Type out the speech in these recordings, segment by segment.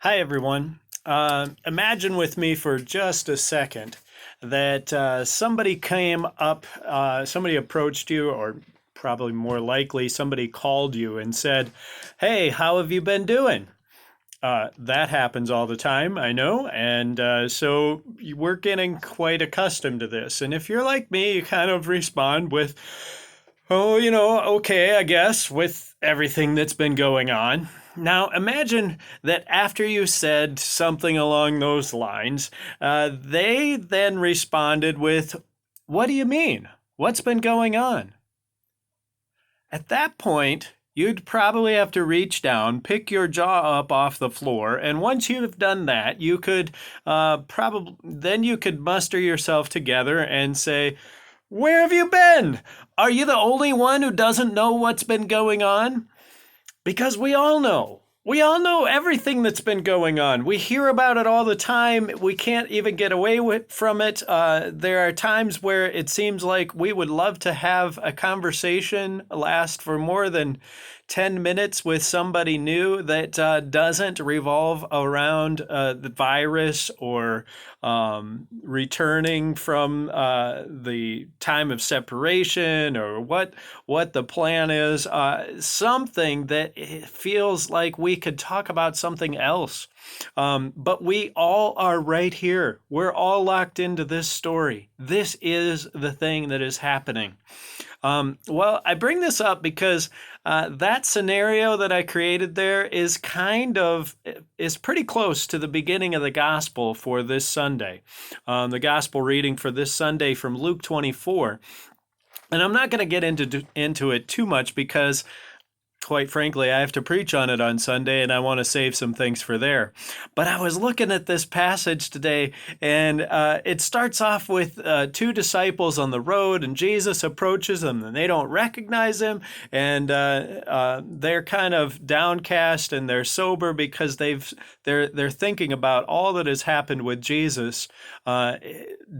Hi, everyone. Imagine with me for just a second that somebody approached you, or probably more likely, somebody called you and said, "Hey, how have you been doing?" That happens all the time, I know, and so we're getting quite accustomed to this. And if you're like me, you kind of respond with, "Oh, okay, I guess," with everything that's been going on. Now, imagine that after you said something along those lines, they then responded with, "What do you mean? What's been going on?" At that point, you'd probably have to reach down, pick your jaw up off the floor, and once you've done that, you could probably then you could muster yourself together and say, "Where have you been? Are you the only one who doesn't know what's been going on?" Because we all know. We all know everything that's been going on. We hear about it all the time. We can't even get away from it. There are times where it seems like we would love to have a conversation last for more than 10 minutes with somebody new that doesn't revolve around the virus or returning from the time of separation, or what the plan is. Something that feels like we could talk about something else. But we all are right here. We're all locked into this story. This is the thing that is happening. Well, I bring this up because that scenario that I created there is pretty close to the beginning of the gospel for this Sunday. The gospel reading for this Sunday from Luke 24. And I'm not going to get into it too much because, quite frankly, I have to preach on it on Sunday and I want to save some things for there. But I was looking at this passage today, and it starts off with two disciples on the road, and Jesus approaches them and they don't recognize him, and they're kind of downcast and they're sober because they're thinking about all that has happened with Jesus uh,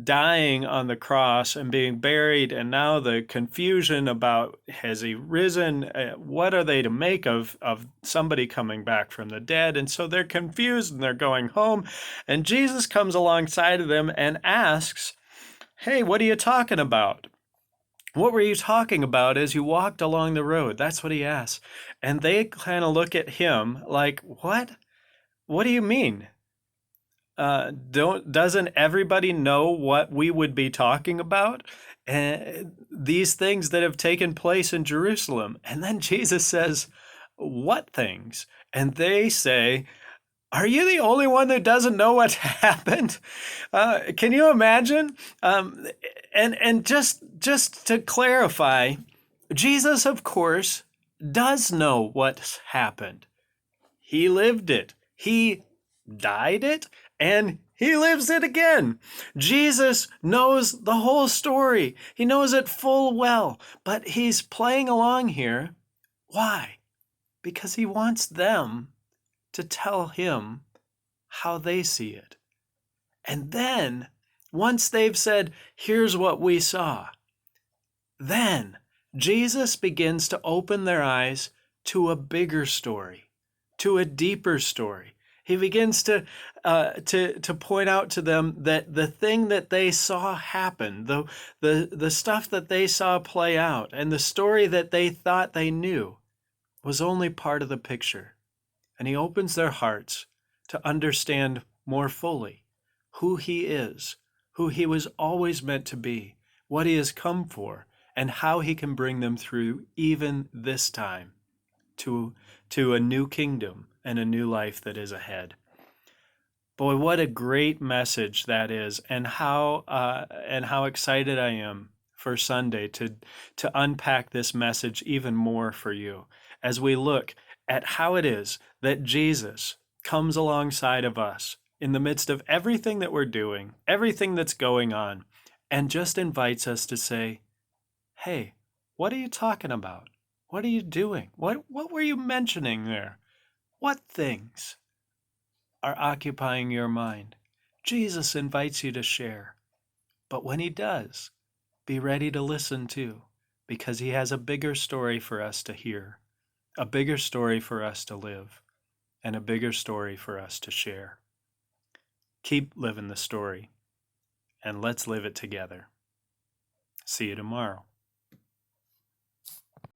dying on the cross and being buried, and now the confusion about, has he risen? What are they to make of somebody coming back from the dead? And so they're confused and they're going home. And Jesus comes alongside of them and asks, "Hey, what are you talking about? What were you talking about as you walked along the road?" That's what he asks. And they kind of look at him like, "What? What do you mean? Doesn't everybody know what we would be talking about? These things that have taken place in Jerusalem." And then Jesus says, "What things?" And they say, "Are you the only one that doesn't know what happened?" Can you imagine? And just to clarify, Jesus, of course, does know what's happened. He lived it. He died it, and he lives it again. Jesus knows the whole story. He knows it full well, but he's playing along here. Why? Because he wants them to tell him how they see it. And then, once they've said, "Here's what we saw," then Jesus begins to open their eyes to a bigger story, to a deeper story. He begins to point out to them that the thing that they saw happen, the stuff that they saw play out, and the story that they thought they knew, was only part of the picture. And he opens their hearts to understand more fully who he is, who he was always meant to be, what he has come for, and how he can bring them through even this time to, to a new kingdom and a new life that is ahead. Boy, what a great message that is, and how excited I am for Sunday to unpack this message even more for you as we look at how it is that Jesus comes alongside of us in the midst of everything that we're doing, everything that's going on, and just invites us to say, "Hey, what are you talking about? What are you doing? What were you mentioning there? What things are occupying your mind?" Jesus invites you to share. But when he does, be ready to listen too, because he has a bigger story for us to hear, a bigger story for us to live. and a bigger story for us to share. Keep living the story, and let's live it together. See you tomorrow.